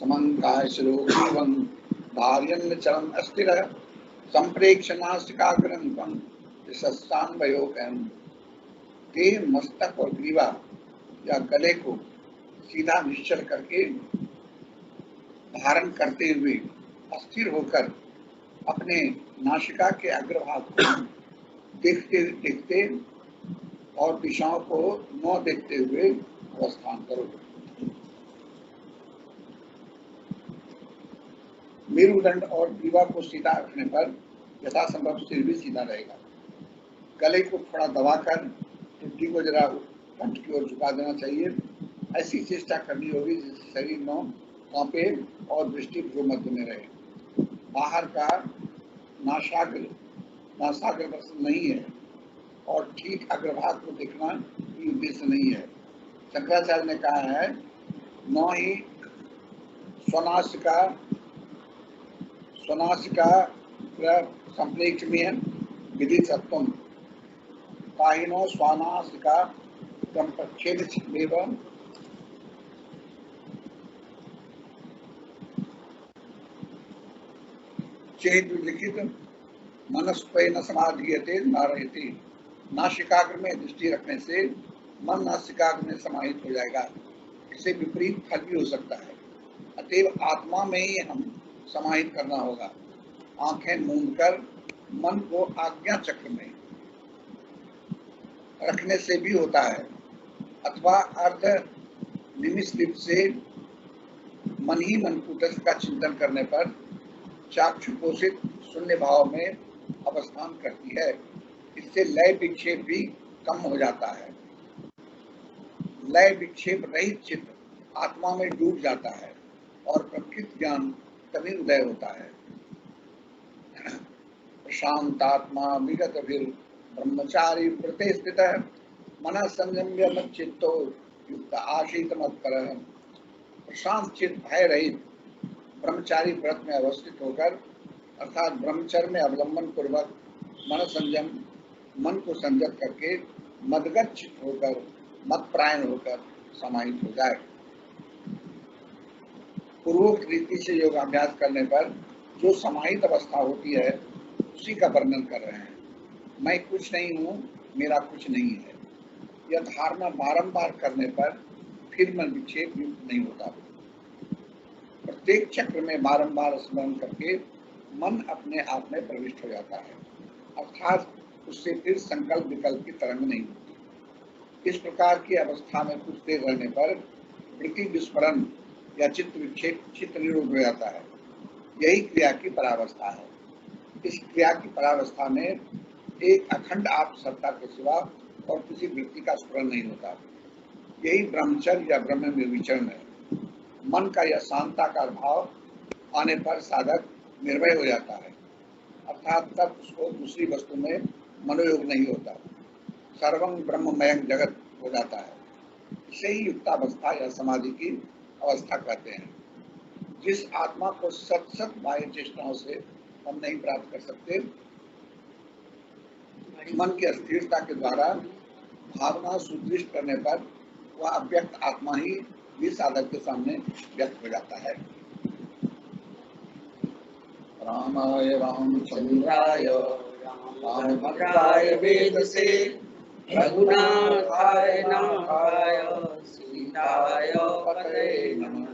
समंकाय श्लोकं धार्यन् चरम अस्थिर संप्रेक्ष नासिकाग्रं त्वं विशस्तान्वयोकं। के मस्तक और ग्रीवा या गले को सीधा निश्चल करके धारण करते हुए अस्थिर होकर अपने नासिका के अग्रभाग को देखते देखते और दिशाओं को न देखते हुए अवस्थान करो। मेरुदंड और ग्रीवा को सीधा रखने पर यथासंभव सिर भी सीधा रहेगा। गले को थोड़ा दबाकर टुट्टी को जरा कंठ की ओर झुका देना चाहिए। ऐसी चेष्टा करनी होगी जिससे शरीर न कांपे और दृष्टि भ्रू मध्य में रहे। बाहर का नासाग्र दर्शन नहीं है और ठीक अग्रभाग को देखना भी उद्देश्य नहीं है। शंकराचार्य ने कहा है न ही स्वनासिका संप्रेक्ष में विधि सत्वम काहिनो स्वानासिका प्रच्छेद चेत लिखित मनस्पय न समाधीयते न रहती। नासिकाग्र में दृष्टि रखने से मन नासिकाग्र में समाहित हो जाएगा। इससे विपरीत फल भी हो सकता है। अतएव आत्मा में ही हम समाहित करना होगा। आंखें मूंद कर मन को आज्ञा चक्र में रखने से भी होता है, अथवा अर्ध निमिषलिप से मन ही मन कूटस्थ का चिंतन करने पर चाक्षु पोषित शून्य भाव में अवस्थान करती है। इससे लय विक्षेप भी कम हो जाता है। लय विक्षेप रहित चित्त आत्मा में डूब जाता है और प्रकृत ज्ञान तभी उदय होता है। प्रशांतात्मा विगत फिर ब्रह्मचारी व्रते स्थित है मन संयम्य मत चित्तो युक्त आशीत मत कर। प्रशांत चित्त भय रहित ब्रह्मचारी व्रत में अवस्थित होकर अर्थात ब्रह्मचर्य में अवलंबन पूर्वक मन संयम मन को संयत करके मदगत चित्त होकर मतप्रायण होकर समाहित हो जाए। पूर्वोक्त रीति से योगाभ्यास करने पर जो समाहित अवस्था होती है उसी का वर्णन कर रहे हैं। मैं कुछ नहीं हूँ, मेरा कुछ नहीं है। यह धारणा बारंबार करने पर फिर मन विक्षेप युक्त नहीं होता। प्रत्येक चक्र में बारंबार स्मरण करके मन अपने आप में प्रविष्ट हो जाता है, अर्थात उससे फिर संकल्प विकल्प की तरंग नहीं होती। इस प्रकार की अवस्था में कुछ देर रहने पर वृत्ति विस्मरण या चित्त विक्षेप चित्त निरोध हो जाता है। यही क्रिया की परावस्था है। इस क्रिया की परावस्था में एक अखंड आप सत्ता के सिवा और किसी वृत्ति का स्मरण नहीं होता। यही ब्रह्मचर्य या ब्रह्म में विचरण है। मन का यह शांताकार भाव आने पर साधक निर्भय हो जाता है, अर्थात तब उसको दूसरी वस्तु में मनोयोग नहीं होता। सर्वं ब्रह्ममय जगत हो जाता है। इसे ही युक्तावस्था या समाधि की अवस्था कहते हैं। जिस आत्मा को सत बाह्य चेष्टाओं से हम नहीं प्राप्त कर सकते, मन की अस्थिरता के द्वारा भावना सुदृढ़ करने पर वह अव्यक्त आत्मा ही साधक के सामने व्यक्त हो जाता है। रामाय रामचंद्राय रामभद्राय वेदसे रघुनाथाय नाथाय सीताय पतये नमः।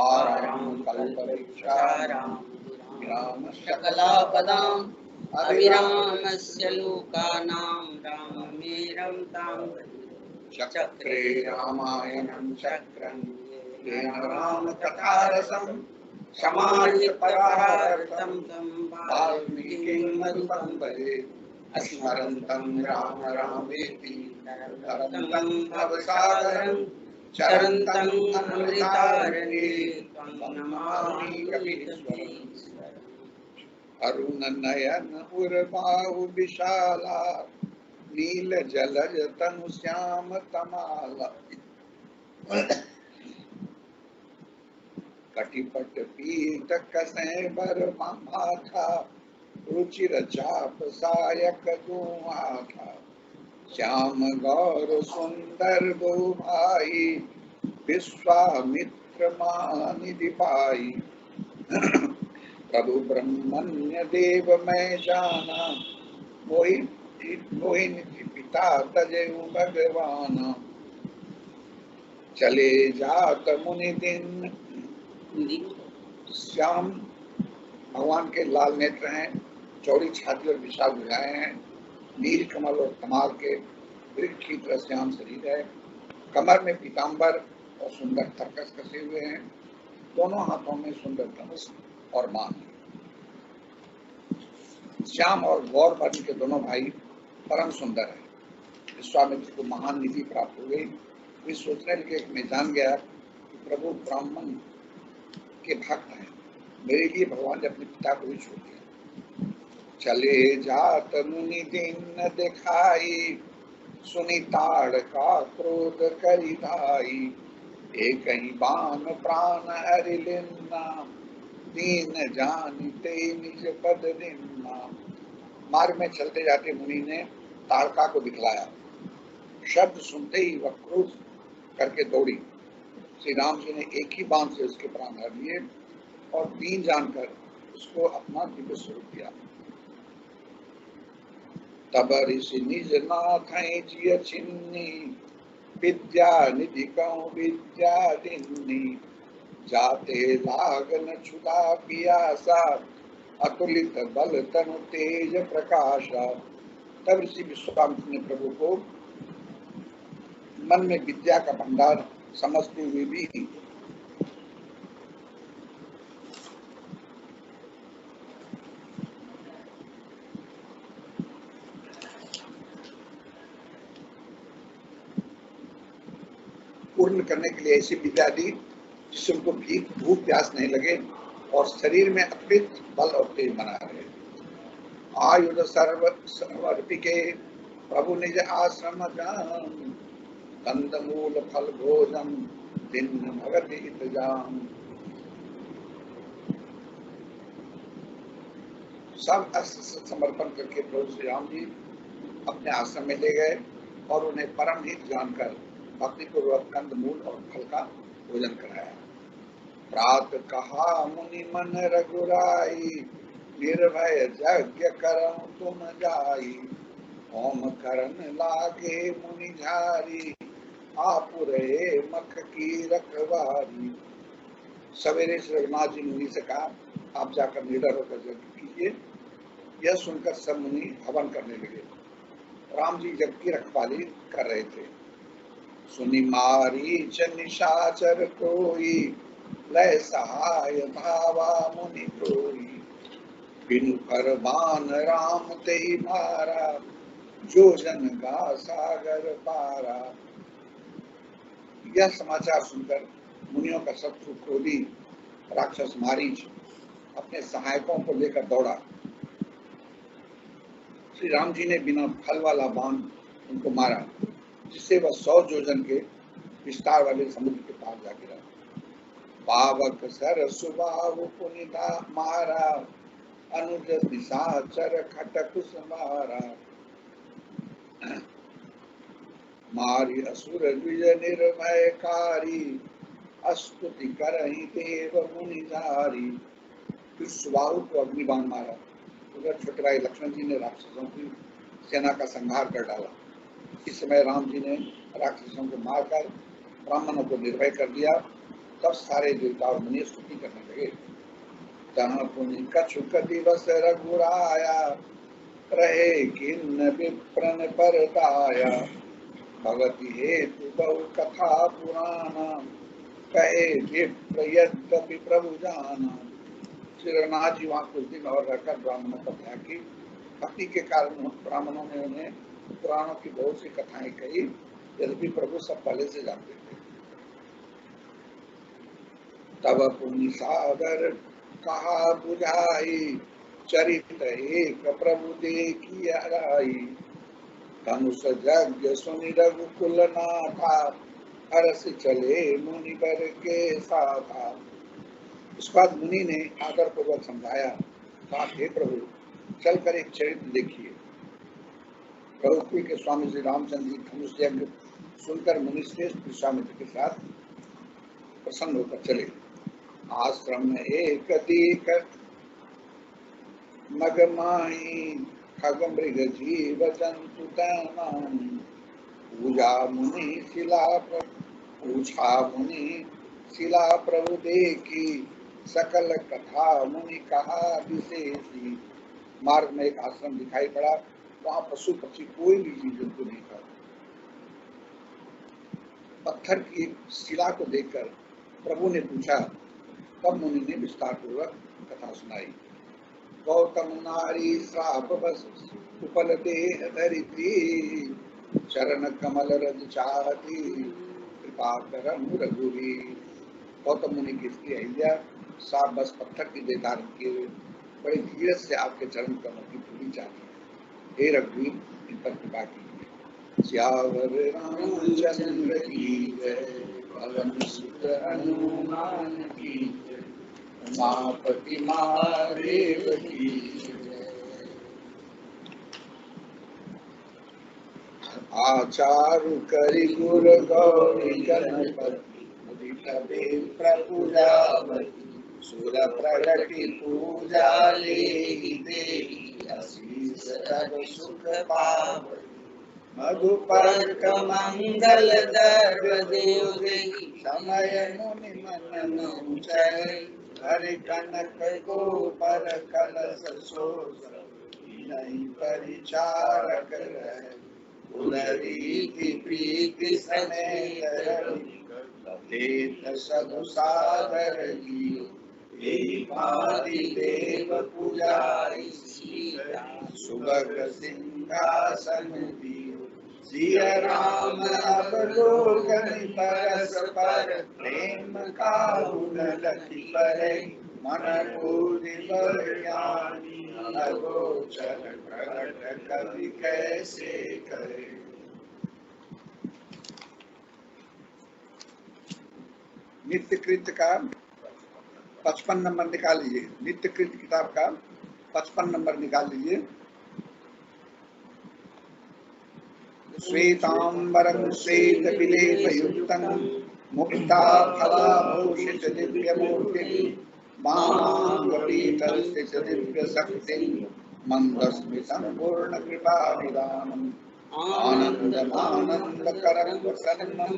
आराम कल्पवृक्षाणां राम सकलापदां अभिरामस्य लोकानां राममेरं तां चक्रे रामायणं चक्रं येन रामकथारसं समाहित परार्थं वाल्मीकिं मधुपं भजे। स्मरन्तं राम रामेति तरन्तं भवसागरं चरन्तं अमृतारण्ये त्वं नमामि कपीश्वरम्। अरुण नयन उर्बाहु विशाला नील जलज तनु श्याम तमाला। कटिपट पीत कसै बर माथा रुचिर चाप सायक दुआथा। श्याम गौर सुंदर गो भाई विश्वामित्र निधि पाई, प्रभु ब्रह्मण्य देव मैं जाना, मोहि मोहि निधि पिता तजयु भगवान, चले जात मुनि दिन। श्याम भगवान के लाल नेत्र हैं, चौड़ी छाती और विशाल भुजाएं हैं, नील कमल और कमाल के वृक्ष की तरह श्याम शरीर है, कमर में पीताम्बर और सुंदर तरकस कसे हुए हैं, दोनों हाथों में सुंदर धनुष और बाण है। श्याम और गौर वर्ण के दोनों भाई परम सुंदर है। विश्वामित्र को महान निधि प्राप्त हो गई। वे सोचने लगे कि मैं जान गया कि प्रभु ब्राह्मण के भक्त हैं, मेरे लिए भगवान ने अपने पिता को ही छोड़ दिया। चले जात मुनि दिन दिखाई, सुनी ताड़ का क्रोध करी धाई, एक ही बाण प्राण हरि लेना, दीन जानते निज पद दिन्ना। मार्ग में चलते जाते मुनि ने ताड़का को दिखलाया। शब्द सुनते ही वह क्रोध करके दौड़ी। श्री राम जी ने एक ही बाण से उसके प्राण हर लिए और दीन जानकर उसको अपना दिव्य स्वरूप दिया। तब ऋषि निज नाथ जिय छिन्नी, विद्या निधि कहूं विद्या दिन्नी, जाते लागन छुदा पियासा, अतुलित बल तनु तेज प्रकाशा। तब ऋषि विश्वामित्र ने प्रभु को मन में विद्या का भंडार समझते हुए भी पूर्ण करने के लिए ऐसी विद्या दी जिससे उनको भूख प्यास नहीं लगे और शरीर में अद्भुत बल और तेज बना रहे। आयुध सर्वर्पिके प्रभु निज आश्रम जान, कंदमूल फल भोजन दिन भगत इंतजाम। सब अस्त्र समर्पण करके प्रभु श्री राम जी अपने आश्रम में ले गए और उन्हें परम हित जानकर भक्ति पूर्वक कंदमूल और फल का भोजन कराया। प्रात कहा मुनि मन रघुराई, निर्भय यज्ञ करम तुम जाई, होम करन लागे मुनि झारी, आप रहे मख की रखवारी। सवेरे श्री रघुनाथ जी मुनि से कहा, आप जाकर निडर होकर यज्ञ कीजिए। यह सुनकर सब मुनि हवन करने लगे। राम जी यज्ञ की रखवाली कर रहे थे। सुनि मारीच निशाचर कोई, लय सहाय धावा मुनि कोई, बिनु कर बान राम ते मारा, जो जन गा सागर पारा। यह समाचार सुनकर मुनियों का शत्रु क्रोधी राक्षस मारीच अपने सहायकों को लेकर दौड़ा। श्री राम जी ने बिना फल वाला बाण उनको मारा, जिससे वह 100 योजन के विस्तार वाले समुद्र के पार जा गिरा। पावक सर सुबाहु पुनिता मारा, अनुज निशाचर खटक समारा, मारी असुर विजय निर्भयकारी, स्तुति करहि देव मुनि धारी। फिर सुबाहु को अग्निबाण मारा। उधर छोटे भाई लक्ष्मण जी ने राक्षसों की सेना का संहार कर डाला। इस समय राम जी ने राक्षसों को मारकर ब्राह्मणों को निर्भय कर दिया। तब सारे देवता और मुनि स्तुति करने लगे। तहाँ पुनि कछुक दिवस रघुराया, रहे किन्न विप्रन पर दाया, भगति हेतु बहु कथा पुराना, कहे विप्र यद्यपि प्रभु जाना। श्री रघुनाथ जी वहाँ कुछ दिन और रहकर ब्राह्मणों का त्याग की। भक्ति के कारण ब्राह्मणों ने उन्हें पुराणों की बहुत सी कथाएं कही, यद्यपि प्रभु सब पहले से जानते थे। तब पुनि सागर कहा बुझाई, चरित एक प्रभु देखी हराई, धनुष यज्ञ सुनि रघुकुल नाथा, हरस चले मुनि बर के साथा। उसके बाद मुनि ने आदर पूर्वक समझाया, कहा हे प्रभु चलकर एक चरित्र देखिए। रघुकुल के स्वामी श्री रामचंद्र जी धनुष यज्ञ सुनकर मुनि श्रेष्ठ विश्वामित्र के साथ प्रसन्न होकर चले। आश्रम में एक दीक मगमाई खग मृग जीव जंतु दानम पूजा मुनि शिला पूछा मुनि शिला प्रभु देखी सकल कथा मुनि कहा विशेषी। मार्ग में एक आश्रम दिखाई पड़ा, वहां पशु पक्षी कोई भी जीव जंतु नहीं था। पत्थर की शिला को देखकर प्रभु ने पूछा, तब मुनि ने विस्तार पूर्वक कथा सुनाई। गौतम नारी श्राप बस उपल देह धरित्री चरण कमल रज चाहती कृपा करम रघुवीर। गौतम मुनि की स्त्री अहिल्या श्राप बस पत्थर की देह धारण किए हुए बड़े धीरज से आपके चरण कमल की धूलि चाहती है। हे रघुवीर, इन पर कृपा कीजिए। सियावर रामचंद्र की जय, पवन सुत हनुमान की जय, उमापति महादेव की जय। आचारु करि गुर गौरी गणपति मुदित प्रभुजावती सुर प्रगति पूजा लेहि देहि आशीष तब सुख पावती। मधुपर्क मंगल दर्व देव देहि समय मुनि मन ऊंचाई। हरि कनक गोपर कलश सोस नहीं परिचारक रहे। उदरीति प्रीति समेत रवि सब सादर जियो। भांति देव पुजारी सुभग सिंहासन दियो। सिया राम अवलोकन परस पर प्रेम काहुन लखि परै। मन बुद्धि बल ज्ञानी अगोचर प्रगट कवि कैसे करे। नित्य कृत्य का 55 नंबर निकाल लीजिए। नित्य कृत्य किताब का 55 नंबर निकाल लीजिए। श्वेतांबरं श्वेत विलेपयुक्तं मुक्ता फलाभूषित दिव्यमूर्तिं मामांगपीठं स्थित दिव्य शक्तिं मंदस्मितं पूर्णकृपाभिधानम् आनन्दमानन्दकरं प्रसन्नं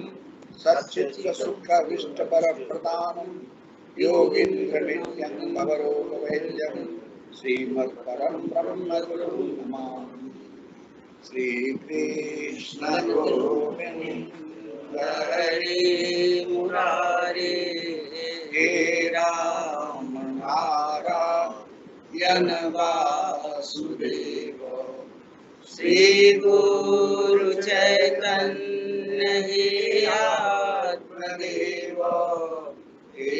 सच्चित् सुखविष्टवरप्रदानं योगीन्द्रनित्यं भवरोगवैद्यं श्रीमत्परं ब्रह्मगुरुं नमामि। श्री कृष्ण गोविंद हरे मुरारे हे राम नारायण वासुदेव। श्री गुरु चैतन्य हे आत्मदेव हे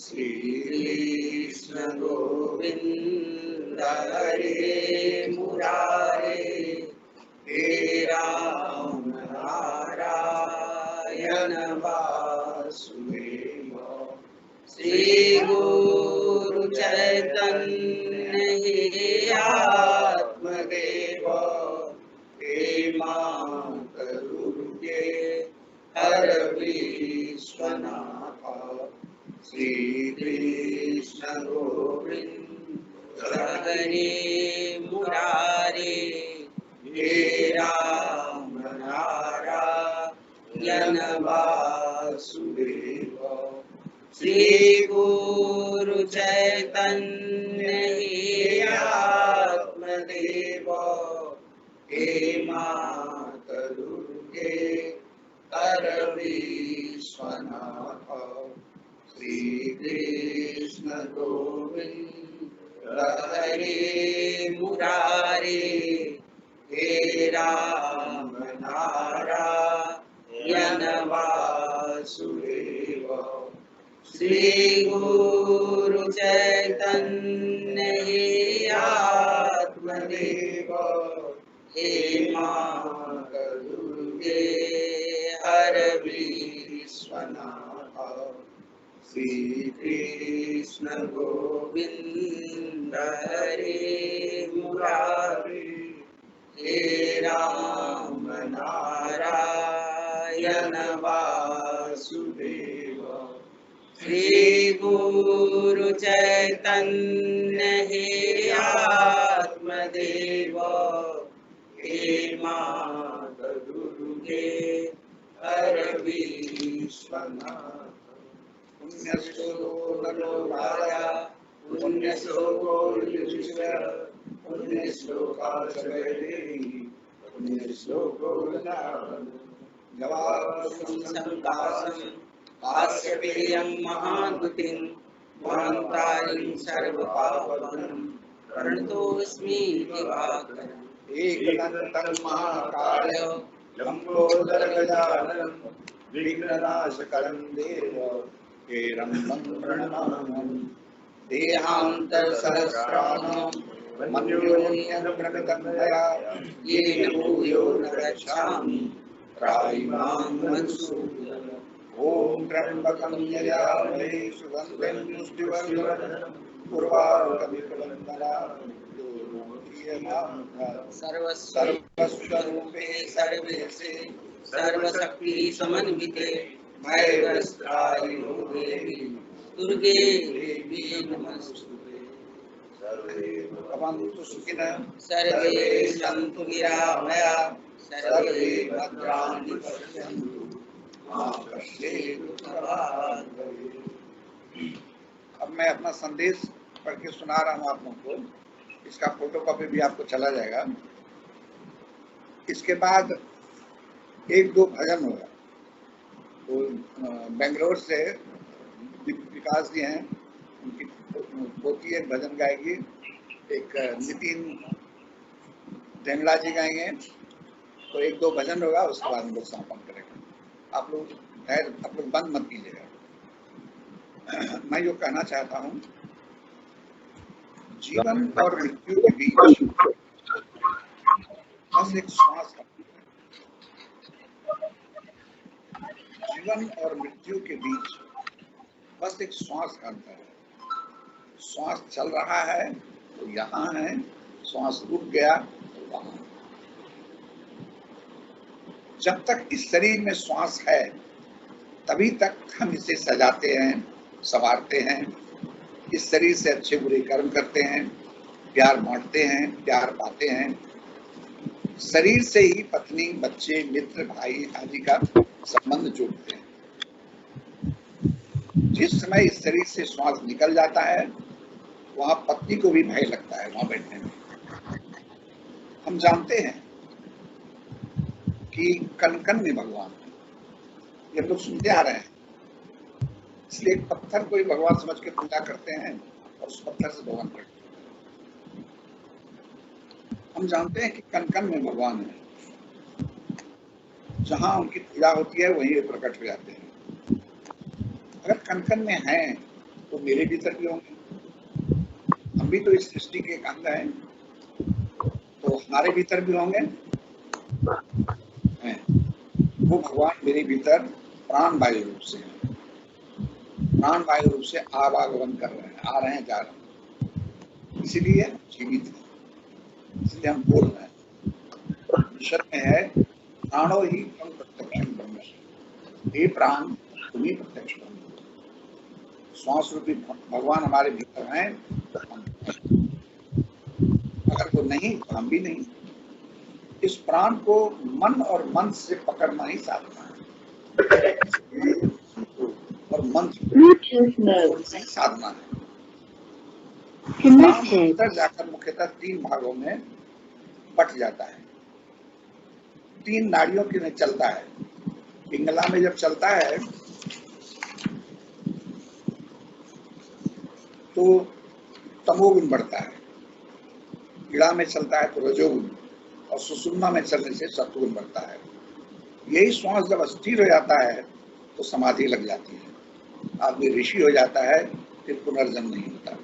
श्री कृष्ण गोविंद हरे मुरारे हे राम नारायण वासुदेव। श्री गुरु चैतन्य हे आत्मदेव हे मात दुर्गे हर विश्वनाथ। श्री कृष्ण गोविंद हरे मुरारे हे राम नारायण वासुदेव। श्री गुरु चैतन्य हे आत्मदेव हे मात दुर्गे हर विश्वनाथ। श्री कृष्ण गोविंद हरे मुरारे हे राम नारायण वासुदेव। श्री गुरु चैतन्य हे आत्मदेव हे मात दुर्गे हर विश्वनाथ। श्री कृष्ण गोविंद हरे मुरारे हे राम नारायण वासुदेव। श्री गुरु चैतन्य हे आत्मदेव। हे मात दुर्गे हर विश्वनाथ। पुण्य श्लोको नरो राजा पुण्य श्लोको युधिष्ठिर पुण्य श्लोका पुण्य श्लोको जवासं काश्यपेयं महादुतिं महान्तारिं सर्वपावनं प्रणतोऽस्मि दिवाकरम्। एकदन्तं महाकाय लंबोदर गजाननं विघ्ननाशकरं देव हेरम्बं प्रणमामि। देहान्तरसहस्राणां मन्योन्यं प्रणतं मया येन भूयो न गच्छामि त्रायिमां मनसूयः। ॐ त्र्यम्बकं यजामहे सुगन्धिं पुष्टिवर्धनम् उर्वारुकमिव सर्वस्वरूपे सर्वेशे सर्वशक्ति समन्विते भयग्रस्त्राहिनो देवी दुर्गे देवी नमस्तुते। सर्वे भवन्तु सुखिनः सर्वे सन्तु निरामयाः सर्वे भद्राणि पश्यन्तु मा कश्चित् दुःखभाग् भवेत्। अब मैं अपना संदेश पढ़ के सुना रहा हूँ आप लोगों को। इसका फोटोकॉपी भी आपको चला जाएगा। इसके बाद एक दो भजन होगा। तो बेंगलोर से विकास जी हैं, उनकी पोती एक भजन गाएगी, एक नितिन ढेंगड़ा जी गाएंगे। तो एक दो भजन होगा, उसके बाद हम लोग समापन करेंगे। आप लोग बंद मत कीजिएगा। मैं जो कहना चाहता हूँ, जीवन और मृत्यु के बीच बस एक श्वास है। जीवन और मृत्यु के बीच बस एक श्वास का अंतर है। श्वास चल रहा है तो यहाँ है, श्वास रुक गया तो वहाँ। जब तक इस शरीर में श्वास है तभी तक हम इसे सजाते हैं, संवारते हैं, इस शरीर से अच्छे बुरे कर्म करते हैं, प्यार बांटते हैं, प्यार पाते हैं। शरीर से ही पत्नी, बच्चे, मित्र, भाई आदि का संबंध जोड़ते हैं। जिस समय इस शरीर से श्वास निकल जाता है वहां पत्नी को भी भय लगता है वहां बैठने में। हम जानते हैं कि कण कण में भगवान है, ये लोग सुनते आ रहे हैं। इसलिए एक पत्थर को ही भगवान समझ के पूजा करते हैं और उस पत्थर से भगवान प्रकट होते हैं। हम जानते हैं कि कण कण में भगवान है, जहां उनकी पूजा होती है वहीं प्रकट हो जाते हैं। अगर कण कण में हैं तो मेरे भीतर भी होंगे। हम भी तो इस सृष्टि के एक अंग हैं, तो हमारे भीतर भी होंगे। वो भगवान मेरे भीतर प्राण वायु रूप से है, प्राण वायु रूप से आवागमन कर रहे हैं, आ रहे हैं, जा रहे हैं। इसीलिए जीवित है, इसलिए हम बोल रहे हैं। ईश्वर में है प्राणो ही प्रत्यक्ष ब्रह्म, हे प्राण तुम ही प्रत्यक्ष ब्रह्म। श्वास रूपी भगवान हमारे भीतर हैं, अगर वो नहीं तो हम भी नहीं। इस प्राण को मन और मन से पकड़ना ही साधना है, और मन से साधना है। भीतर जाकर मुख्यतः तीन भागों में बट जाता है। तीन नाड़ियों के में चलता है। पिंगला में जब चलता है तो तमोगुण बढ़ता है, ईड़ा में चलता है तो रजोगुण, और सुषुम्ना में चलने से सत्वगुण बढ़ता है। यही श्वास जब अस्थिर हो जाता है तो समाधि लग जाती है, आदमी ऋषि हो जाता है, फिर पुनर्जन्म नहीं होता।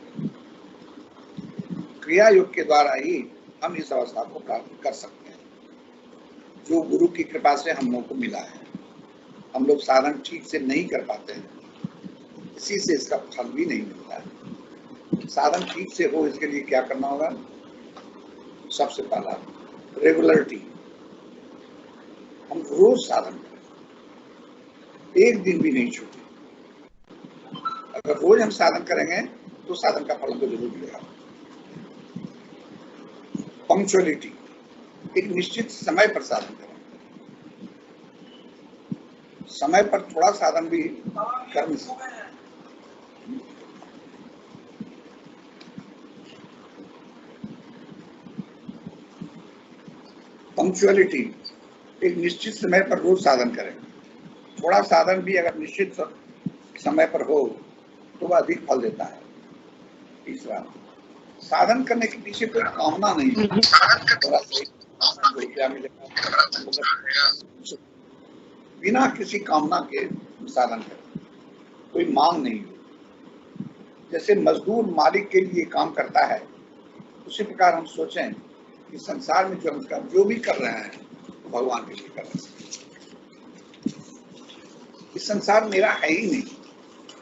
क्रिया योग के द्वारा ही हम इस अवस्था को प्राप्त कर सकते हैं, जो गुरु की कृपा से हम लोग को मिला है। हम लोग साधन ठीक से नहीं कर पाते हैं, इसी से इसका फल भी नहीं मिलता है। साधन ठीक से हो इसके लिए क्या करना होगा? सबसे पहला रेगुलरिटी, हम रोज साधन करें, एक दिन भी नहीं छूटे। अगर रोज हम साधन करेंगे तो साधन का फल हमको जरूर मिलेगा। पंक्चुअलिटी, एक निश्चित समय पर साधन करें, समय पर थोड़ा साधन भी कर्म से। पंक्चुअलिटी, एक निश्चित समय पर रोज साधन करें, थोड़ा साधन भी अगर निश्चित समय पर हो तो वह अधिक फल देता है। तीसरा, साधन करने के पीछे कोई कामना नहीं है, रुपया मिलेगा, बिना किसी कामना के साधन करें, कोई मांग नहीं हो। जैसे मजदूर मालिक के लिए काम करता है, उसी प्रकार हम सोचें कि संसार में जो भी कर रहे हैं वो भगवान के लिए कर रहे हैं। इस संसार मेरा है ही नहीं,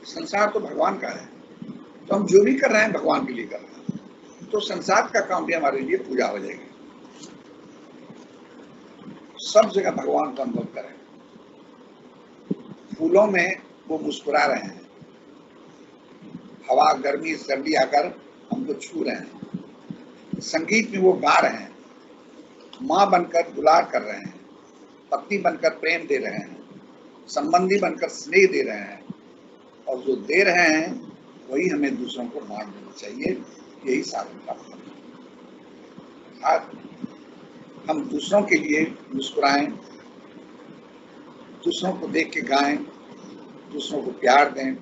संसार तो भगवान का है, तो हम जो भी कर रहे हैं भगवान के लिए कर रहे हैं, तो संसार का काम भी हमारे लिए पूजा हो जाएगी। सब जगह भगवान का अनुभव करें। फूलों में वो मुस्कुरा रहे हैं, हवा गर्मी सर्दी आकर हमको छू रहे हैं, संगीत में वो गा रहे हैं, माँ बनकर दुलार कर रहे हैं, पत्नी बनकर प्रेम दे रहे हैं, संबंधी बनकर स्नेह दे रहे हैं, और जो दे रहे हैं वही हमें दूसरों को बांट देना चाहिए। यही साधन का फल है। हम दूसरों के लिए मुस्कुराएं, दूसरों को देख के गाएं, दूसरों को प्यार दें,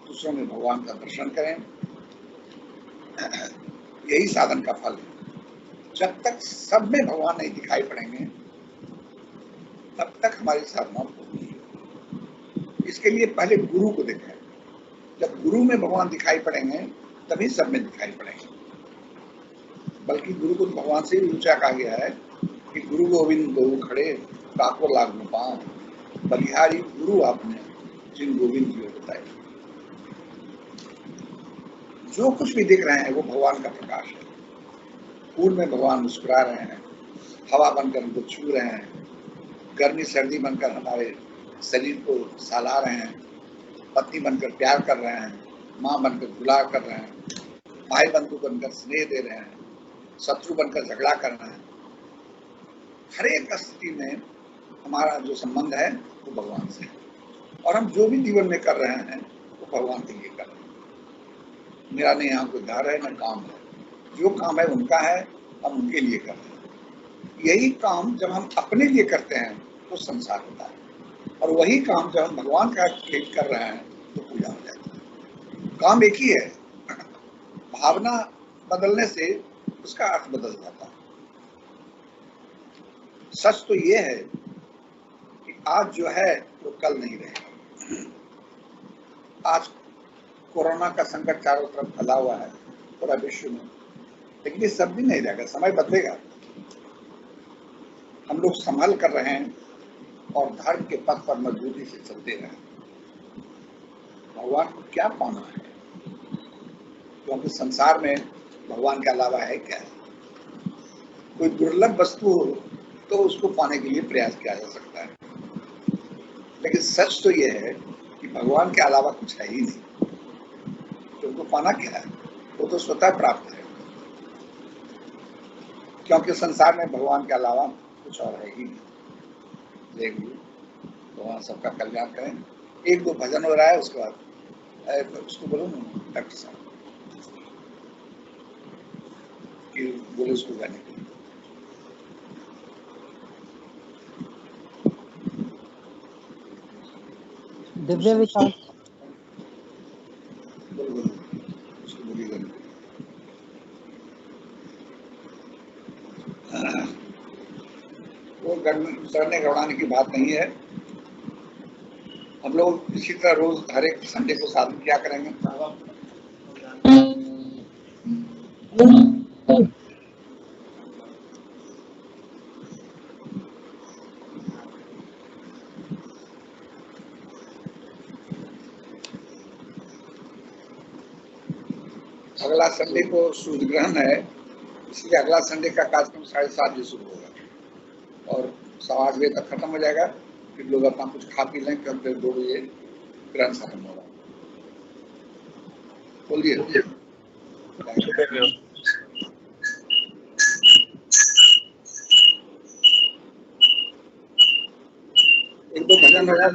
दूसरों में भगवान का दर्शन करें, यही साधन का फल है। जब तक सब में भगवान नहीं दिखाई पड़ेंगे तब तक हमारी साधना होगी। इसके लिए पहले गुरु को देखें, जब गुरु में भगवान दिखाई पड़ेंगे तभी सब में दिखाई पड़ेंगे। बल्कि गुरु को भगवान से भी ऊंचा कहा गया है कि गुरु गोविंद गुरु खड़े काको लाग न पाओ, बलिहारी गुरु आपने जिन गोविंद जी को बताए। जो कुछ भी दिख रहे हैं वो भगवान का प्रकाश है। फूल में भगवान मुस्कुरा रहे हैं, हवा बनकर हमको छू रहे हैं, गर्मी सर्दी बनकर हमारे शरीर को सहला रहे हैं, पत्नी बनकर प्यार कर रहे हैं, माँ बनकर दुलार कर रहे हैं, भाई बंधु बनकर स्नेह दे रहे हैं, शत्रु बनकर झगड़ा कर रहे हैं। हर एक स्थिति में हमारा जो संबंध है वो भगवान से है, और हम जो भी जीवन में कर रहे हैं वो भगवान के लिए कर रहे हैं। मेरा नहीं यहाँ कोई घर है न काम है, जो काम है उनका है, हम उनके लिए कर रहे हैं। यही काम जब हम अपने लिए करते हैं तो संसार होता है, और वही काम जब हम भगवान का लिए कर रहे हैं तो पूजा हो जाती है। काम एक ही है, भावना बदलने से उसका अर्थ बदल जाता है। सच तो ये है कि आज जो है वो कल नहीं रहेगा। आज कोरोना का संकट चारों तरफ फैला हुआ है पूरा विश्व में, लेकिन ये सब भी नहीं रहेगा, समय बदलेगा। हम लोग संभल कर रहे हैं और धर्म के पथ पर मजबूती से चलते रहे। भगवान को क्या पाना है, क्योंकि संसार में भगवान के अलावा है क्या? कोई दुर्लभ वस्तु हो तो उसको पाने के लिए प्रयास किया जा सकता है, लेकिन सच तो यह है कि भगवान के अलावा कुछ है ही नहीं। तो उनको पाना क्या है? वो तो स्वतः प्राप्त है, क्योंकि संसार में भगवान के अलावा कुछ और है ही नहीं। देखिए, भगवान सबका कल्याण करें। एक दो भजन हो रहा है, उसके बाद उसको बोलो ना डॉक्टर साहब कि बोले उसको गाने के लिए। दिव्य विचार वो सड़ने घबराने की बात नहीं है। हम लोग इसी तरह रोज हर एक संडे को साधन क्या करेंगे। अगला संडे को सूर्य ग्रहण है, इसलिए अगला संडे का कार्यक्रम 7:30 बजे शुरू होगा। 8:15 बजे तक खत्म हो जाएगा, फिर लोग अपना कुछ खा पी लें, फिर 2 बजे ग्रहण खत्म होगा। बोलिए। एक दो भजन हो जाए।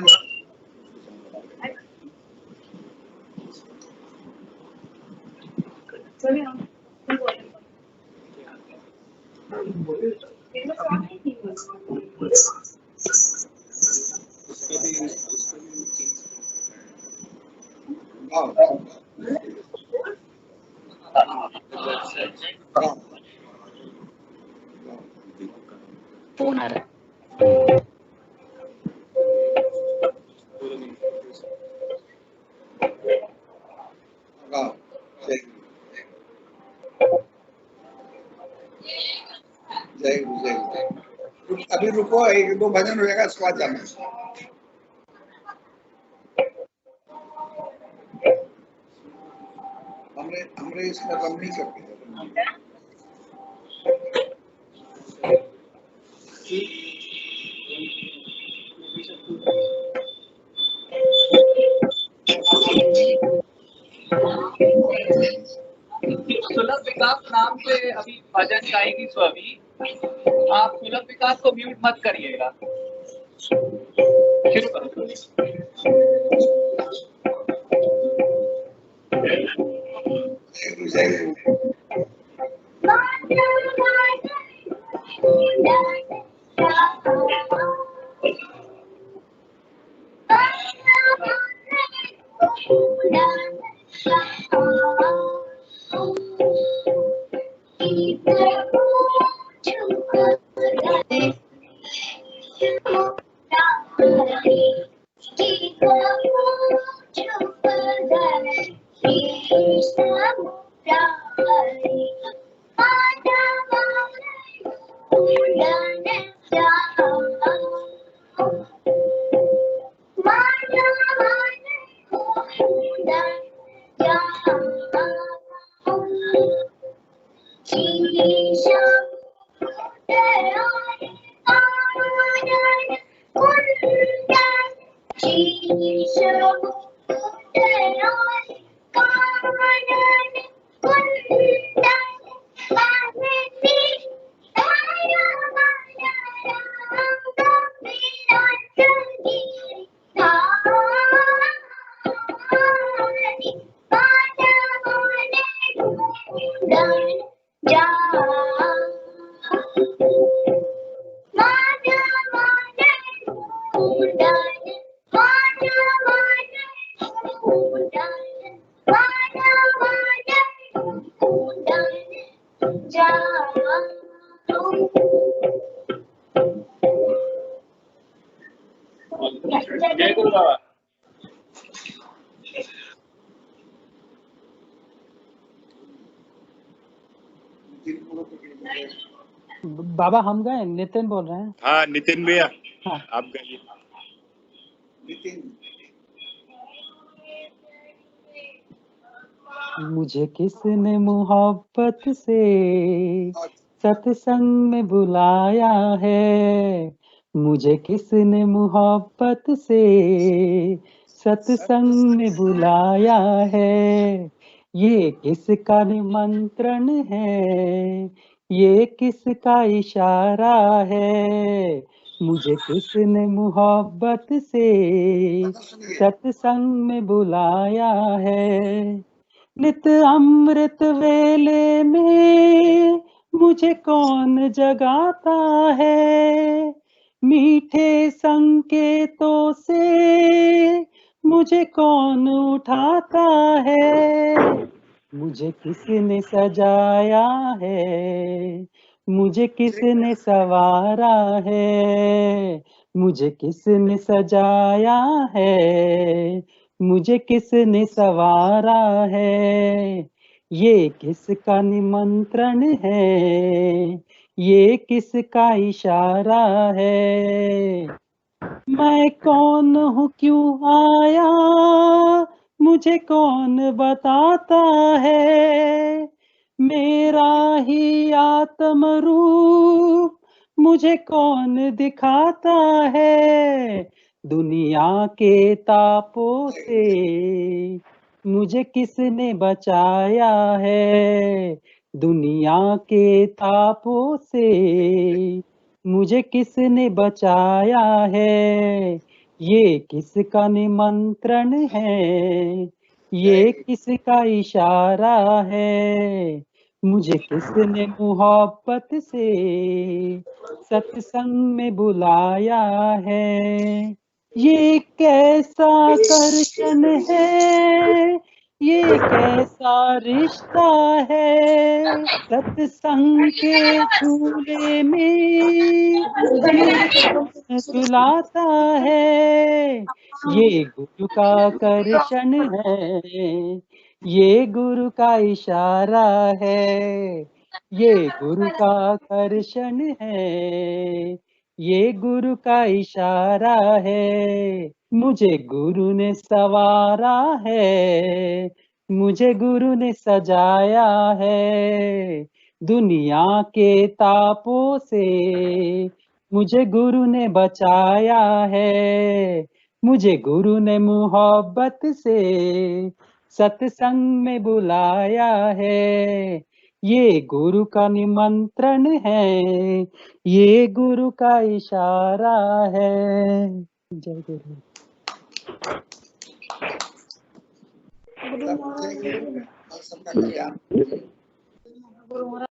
फोन आ रहा है। जय गुरु, जय गुरु। अभी रुको, एक दो भजन हो जाएगा, उसके बाद जाना। हमने इसमें रम नहीं करते। सुलभ विकास नाम से अभी भजन गाएगी स्वामी। आप सुलभ विकास को म्यूट मत करिएगा। शुरू करो। जय गुरु। जय गुरु बाबा। बाबा हम गए, नितिन बोल रहे हैं। हाँ नितिन भैया, हाँ। आप गए। नितिन, मुझे किसने मोहब्बत से सत्संग में बुलाया है, मुझे किसने मोहब्बत से सत्संग में बुलाया है, ये किसका निमंत्रण है, ये किसका इशारा है, मुझे किसने मोहब्बत से सत्संग में बुलाया है। नित अमृत वेले में मुझे कौन जगाता है, मीठे संकेतों से मुझे कौन उठाता है, मुझे किसने सजाया है, मुझे किसने सवारा है, मुझे किसने सजाया है, मुझे किसने सवारा है, ये किसका निमंत्रण है, ये किसका इशारा है, मैं कौन हूँ क्यों आया मुझे कौन बताता है, मेरा ही आत्म रूप मुझे कौन दिखाता है दुनिया के तापों से, मुझे किसने बचाया है दुनिया के तापों से, मुझे किसने बचाया है, ये किसका निमंत्रण है, ये किसका इशारा है, मुझे किसने मोहब्बत से सत्संग में बुलाया है, ये कैसा कर्षण है, ये कैसा रिश्ता है, सत्संग के झूले में मेरे कौन झुलाता है, ये गुरु का कर्षण है, ये गुरु का इशारा है, ये गुरु का कर्षण है, ये गुरु का इशारा है, मुझे गुरु ने सवारा है, मुझे गुरु ने सजाया है दुनिया के तापों से, मुझे गुरु ने बचाया है, मुझे गुरु ने मोहब्बत से सत्संग में बुलाया है, ये गुरु का निमंत्रण है, ये गुरु का इशारा है। जय गुरु। सबका कल्याण।